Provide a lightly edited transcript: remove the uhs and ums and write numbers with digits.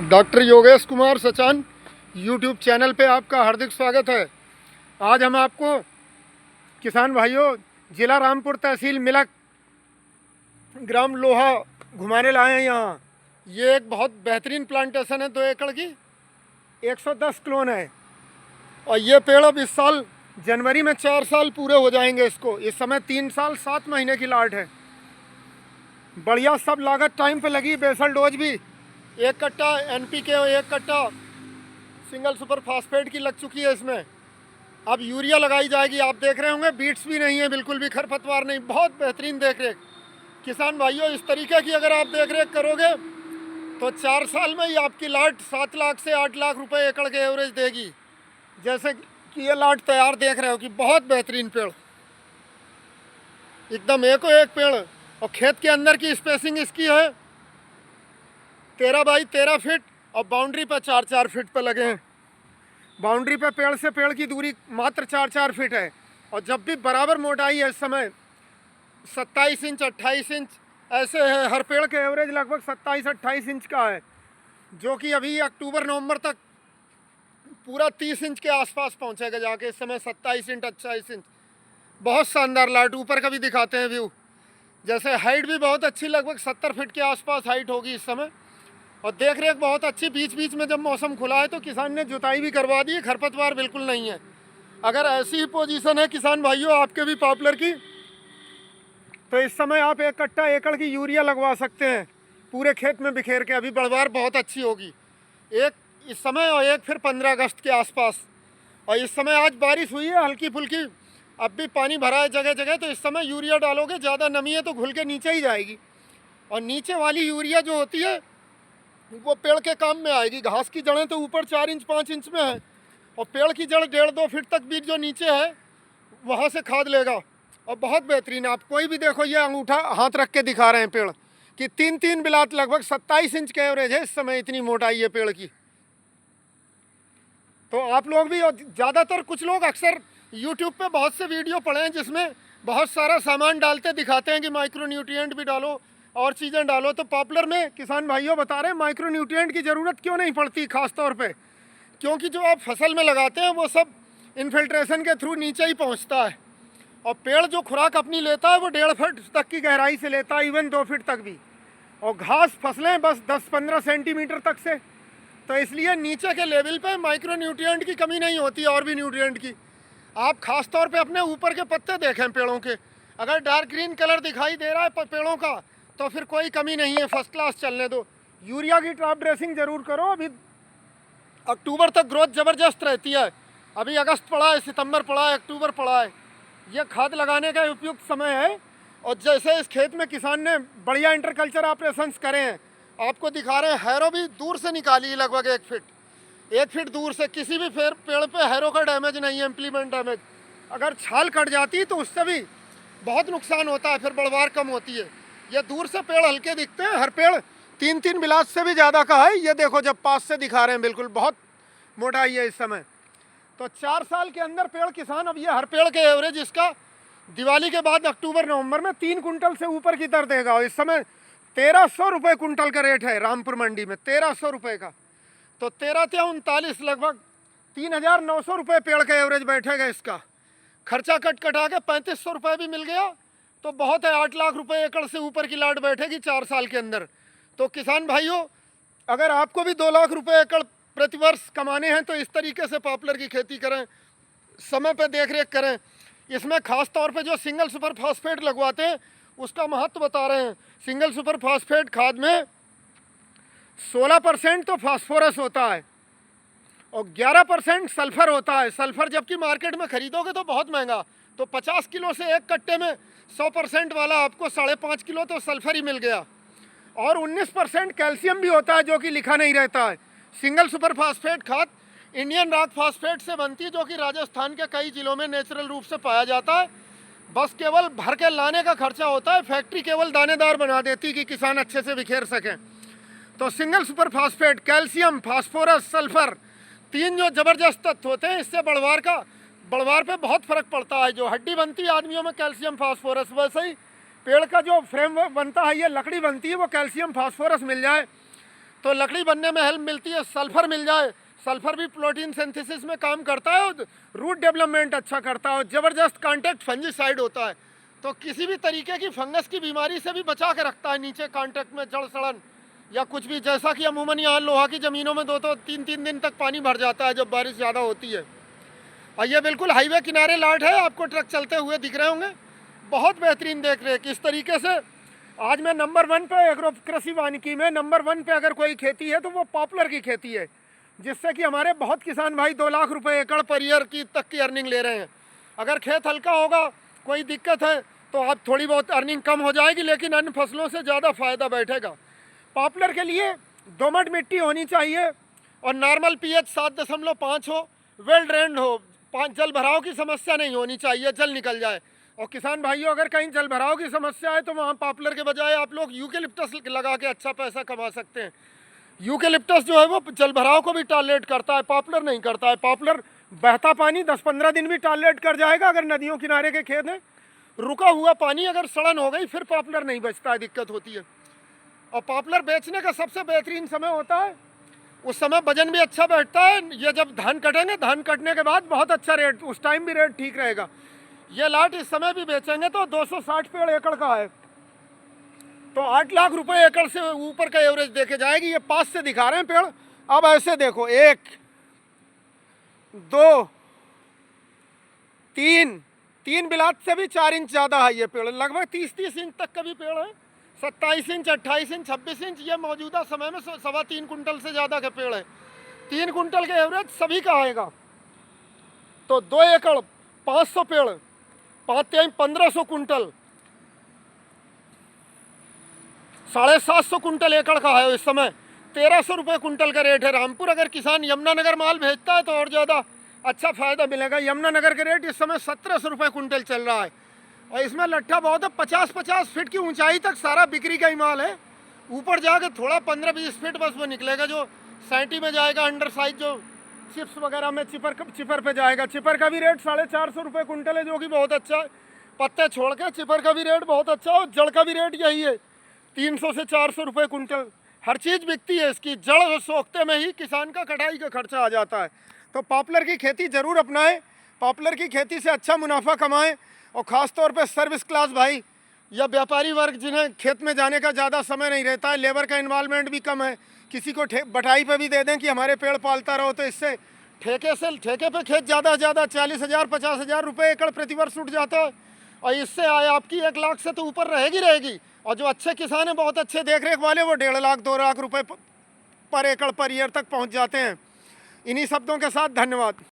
Doctor Yogesh Kumar Sachan YouTube channel पे आपका हार्दिक स्वागत है। आज हम आपको किसान भाइयों ज़िला रामपुर तहसील मिलक ग्राम लोहा घुमाने लाए हैं। यहाँ ये एक बहुत बेहतरीन प्लांटेशन है, 2 एकड़ की 110 क्लोन है। और ये पेड़ अब इस साल जनवरी में 4 साल पूरे हो जाएंगे इसको। इस समय 3 साल 7 महीने की लाट है। बढ़िया सब लागत टाइम पे लगी। बेसल डोज भी 1 कट्टा NPK और 1 कट्टा सिंगल सुपर फास्फेट की लग चुकी है। इसमें अब यूरिया लगाई जाएगी। आप देख रहे होंगे बीट्स भी नहीं है, बिल्कुल भी खरपतवार नहीं। बहुत बेहतरीन देख रेख। किसान भाइयों इस तरीके की अगर आप देख रेख करोगे तो 4 साल में ही आपकी लाट 7 लाख से 8 लाख रुपए एकड़ के एवरेज देगी। जैसे कि ये लाट तैयार देख रहे हो कि बहुत बेहतरीन पेड़, एकदम एको एक पेड़। और खेत के अंदर की स्पेसिंग इसकी है 13 बाई 13 फीट और बाउंड्री पर 4-4 फीट पे लगे हैं। बाउंड्री पे पेड़ से पेड़ की दूरी मात्र 4-4 फीट है। और जब भी बराबर मोटाई है, इस समय 27 इंच 28 इंच ऐसे है। हर पेड़ के एवरेज लगभग 27-28 इंच का है, जो कि अभी अक्टूबर नवंबर तक पूरा 30 इंच के आसपास पहुंचेगा जाके। इस समय 27 इंच 28 इंच। बहुत शानदार लाइट। ऊपर का भी दिखाते हैं व्यू। जैसे हाइट भी बहुत अच्छी, लगभग 70 फीट के आसपास हाइट होगी इस समय। और देख रेख बहुत अच्छी। बीच बीच में जब मौसम खुला है तो किसान ने जुताई भी करवा दी है। खरपतवार बिल्कुल नहीं है। अगर ऐसी ही पोजीशन है किसान भाइयों आपके भी पॉपुलर की, तो इस समय आप 1 कट्टा एकड़ की यूरिया लगवा सकते हैं पूरे खेत में बिखेर के। अभी बढ़वार बहुत अच्छी होगी। एक इस समय और एक फिर 15 अगस्त के आसपास। और इस समय आज बारिश हुई है हल्की फुल्की, अब भी पानी भरा है जगह जगह। तो इस समय यूरिया डालोगे, ज़्यादा नमी है तो घुल के नीचे ही जाएगी। और नीचे वाली यूरिया जो होती है वो पेड़ के काम में आएगी। घास की जड़ें तो ऊपर 4 इंच 5 इंच में है, और पेड़ की जड़ 1.5-2 फीट तक भी जो नीचे है वहाँ से खाद लेगा। और बहुत बेहतरीन। आप कोई भी देखो, ये अंगूठा हाथ रख के दिखा रहे हैं पेड़ कि 3-3 बिलात लगभग 27 इंच के एवरेज है इस समय। इतनी मोटाई है पेड़ की। तो आप लोग भी, और ज़्यादातर कुछ लोग अक्सर यूट्यूब पे बहुत से वीडियो पढ़े हैं जिसमें बहुत सारा सामान डालते दिखाते हैं कि माइक्रो न्यूट्रिएंट भी डालो और चीज़ें डालो। तो पॉपुलर में किसान भाइयों बता रहे हैं माइक्रो न्यूट्रिएंट की ज़रूरत क्यों नहीं पड़ती, ख़ास तौर पे क्योंकि जो आप फसल में लगाते हैं वो सब इन्फिल्ट्रेशन के थ्रू नीचे ही पहुंचता है। और पेड़ जो खुराक अपनी लेता है वो 1.5 फीट तक की गहराई से लेता है, इवन 2 फीट तक भी। और घास फसलें बस 10-15 सेंटीमीटर तक से। तो इसलिए नीचे के लेवल पे माइक्रो न्यूट्रिएंट की कमी नहीं होती, और भी न्यूट्रिएंट की। आप खास तौर पे अपने ऊपर के पत्ते देखें पेड़ों के, अगर डार्क ग्रीन कलर दिखाई दे रहा है पेड़ों का तो फिर कोई कमी नहीं है, फर्स्ट क्लास चलने दो। यूरिया की ट्रॉप ड्रेसिंग ज़रूर करो। अभी अक्टूबर तक ग्रोथ ज़बरदस्त रहती है। अभी अगस्त पड़ा है, सितंबर पड़ा है, अक्टूबर पड़ा है। यह खाद लगाने का उपयुक्त समय है। और जैसे इस खेत में किसान ने बढ़िया इंटरकल्चर ऑपरेशंस करे हैं, आपको दिखा रहे हैं। हैरो भी दूर से निकाली है, लगभग 1 फीट दूर से। किसी भी पेड़ पे हैरो का डैमेज नहीं है, इम्प्लीमेंट डैमेज। अगर छाल कट जाती है तो उससे भी बहुत नुकसान होता है, फिर बढ़वार कम होती है। ये दूर से पेड़ हल्के दिखते हैं। हर पेड़ 3-3 बिलात से भी ज़्यादा का है। ये देखो जब पास से दिखा रहे हैं, बिल्कुल बहुत मोटाई है इस समय। तो 4 साल के अंदर पेड़ किसान, अब ये हर पेड़ के एवरेज इसका दिवाली के बाद अक्टूबर नवंबर में 3 कुंटल से ऊपर की दर देगा। और इस समय 1300 रुपये कुंटल का रेट है रामपुर मंडी में, 1300 रुपये का। तो 13-39 लगभग 3900 रुपये पेड़ का एवरेज बैठेगा इसका। खर्चा कटा के 3500 रुपये भी मिल गया तो बहुत है। 8 लाख रुपए एकड़ से ऊपर की लाट बैठेगी 4 साल के अंदर। तो किसान भाइयों अगर आपको भी 2 लाख रुपए एकड़ प्रतिवर्ष कमाने हैं तो इस तरीके से पॉपुलर की खेती करें, समय पर देख रेख करें। इसमें खास तौर पे जो सिंगल सुपर फास्फेट लगवाते हैं उसका महत्व बता रहे हैं। सिंगल सुपर फास्फेट खाद में 16% तो फास्फोरस होता है और 11% सल्फर होता है। सल्फर जबकि मार्केट में खरीदोगे तो बहुत महंगा। तो 50 किलो से 1 कट्टे में 100% वाला आपको 5.5 किलो तो सल्फर ही मिल गया। और 19% कैल्शियम भी होता है, जो कि लिखा नहीं रहता है। सिंगल सुपर फास्फेट खाद इंडियन रॉक फास्फेट से बनती है, जो कि राजस्थान के कई जिलों में नेचुरल रूप से पाया जाता है। बस केवल भर के लाने का खर्चा होता है। फैक्ट्री केवल दानेदार बना देती कि किसान अच्छे से बिखेर सकें। तो single super phosphate, calcium, phosphorus, sulphur, 3 जो ज़बरदस्त तत्व होते हैं, इससे बढ़वार पे बहुत फ़र्क पड़ता है। जो हड्डी बनती है आदमियों में कैल्शियम फास्फोरस, वैसे ही पेड़ का जो फ्रेम बनता है, ये लकड़ी बनती है, वो कैल्शियम फास्फोरस मिल जाए तो लकड़ी बनने में हेल्प मिलती है। सल्फर मिल जाए, सल्फर भी प्रोटीन सिंथेसिस में काम करता है और रूट डेवलपमेंट अच्छा करता है और ज़बरदस्त कांटेक्ट फंजीसाइड होता है, तो किसी भी तरीके की फंगस की बीमारी से भी बचा के रखता है। नीचे कांटेक्ट में जड़ सड़न या कुछ भी, जैसा कि अमूमन यहाँ लोहा की ज़मीनों में 2-3 दिन तक पानी भर जाता है जब बारिश ज़्यादा होती है। और ये बिल्कुल हाईवे किनारे लाट है, आपको ट्रक चलते हुए दिख रहे होंगे। बहुत बेहतरीन देख रेख। इस तरीके से आज मैं नंबर 1 पे एग्रो कृषि वानिकी में नंबर 1 पे अगर कोई खेती है तो वो पॉपुलर की खेती है, जिससे कि हमारे बहुत किसान भाई 2 लाख रुपए एकड़ पर ईयर की तक की अर्निंग ले रहे हैं। अगर खेत हल्का होगा, कोई दिक्कत है तो आप थोड़ी बहुत अर्निंग कम हो जाएगी, लेकिन अन्य फसलों से ज़्यादा फ़ायदा बैठेगा। पॉपुलर के लिए दोमट मिट्टी होनी चाहिए और नॉर्मल पीएच 7.5 हो, वेल ड्रेन्ड हो, जल भराव की समस्या नहीं होनी चाहिए, जल निकल जाए। और किसान भाइयों, अगर कहीं जल भराव की समस्या है तो वहाँ पॉपुलर के बजाय आप लोग यूकेलिप्टस लगा के अच्छा पैसा कमा सकते हैं। यूकेलिप्टस जो है वो जल भराव को भी टॉलरेट करता है, पॉपुलर नहीं करता है। पॉपुलर बहता पानी 10-15 दिन भी टॉलरेट कर जाएगा अगर नदियों किनारे के खेत हैं। रुका हुआ पानी अगर सड़न हो गई फिर पॉपुलर नहीं बचता है, दिक्कत होती है। और पॉपुलर बेचने का सबसे बेहतरीन समय होता है, उस समय वजन भी अच्छा बैठता है। ये जब धान कटेंगे, धान कटने के बाद बहुत अच्छा रेट, उस टाइम भी रेट ठीक रहेगा। ये लाट इस समय भी बेचेंगे तो 260 पेड़ एकड़ का है, तो 8 लाख रुपए एकड़ से ऊपर का एवरेज देखे जाएगी। ये पास से दिखा रहे हैं पेड़, अब ऐसे देखो, 1 2 3 बिलात से भी 4 इंच ज़्यादा है ये पेड़, लगभग 30 इंच तक का भी पेड़ है। 27 इंच, 28 इंच, 26 इंच, ये मौजूदा समय में 3.25 कुंटल से ज़्यादा के पेड़ है। 3 कुंटल के एवरेज सभी का आएगा। तो 2 एकड़ 500 पेड़, 1500 कुंटल, 750 कुंटल एकड़ का है। इस समय 1300 रुपये कुंटल का रेट है। रामपुर अगर किसान यमुनानगर माल भेजता है तो और ज़्यादा अच्छा फ़ायदा मिलेगा। यमुनानगर के रेट इस समय 1700 रुपये कुंटल चल रहा है और इसमें लट्ठा बहुत है। 50-50 फीट की ऊंचाई तक सारा बिक्री का ही माल है। ऊपर जाके थोड़ा 15-20 फीट बस वो निकलेगा जो सैंटी में जाएगा, अंडर साइज जो चिप्स वगैरह में चिपर पे जाएगा। चिपर का भी रेट 450 रुपये कुंटल है, जो कि बहुत अच्छा है। पत्ते छोड़ के चिपर का भी रेट बहुत अच्छा है और जड़ का भी रेट यही है, 300 से 400 रुपये कुंटल। हर चीज़ बिकती है इसकी। जड़ और सोखते में ही किसान का कटाई का खर्चा आ जाता है। तो पॉपुलर की खेती ज़रूर अपनाएं, पॉपुलर की खेती से अच्छा मुनाफा कमाएं। और ख़ास तौर पे सर्विस क्लास भाई या व्यापारी वर्ग, जिन्हें खेत में जाने का ज़्यादा समय नहीं रहता है, लेबर का इन्वॉल्वमेंट भी कम है, किसी को बटाई पे भी दे दें कि हमारे पेड़ पालता रहो, तो इससे ठेके पे खेत ज़्यादा से ज़्यादा 40,000 50,000 रुपये एकड़ प्रतिवर्ष उठ जाता है और इससे आय आपकी 1 लाख से तो ऊपर रहेगी। और जो अच्छे किसान हैं, बहुत अच्छे देख रेख वाले, वो 1.5 लाख 2 लाख रुपये पर एकड़ पर ईयर तक पहुँच जाते हैं। इन्हीं शब्दों के साथ धन्यवाद।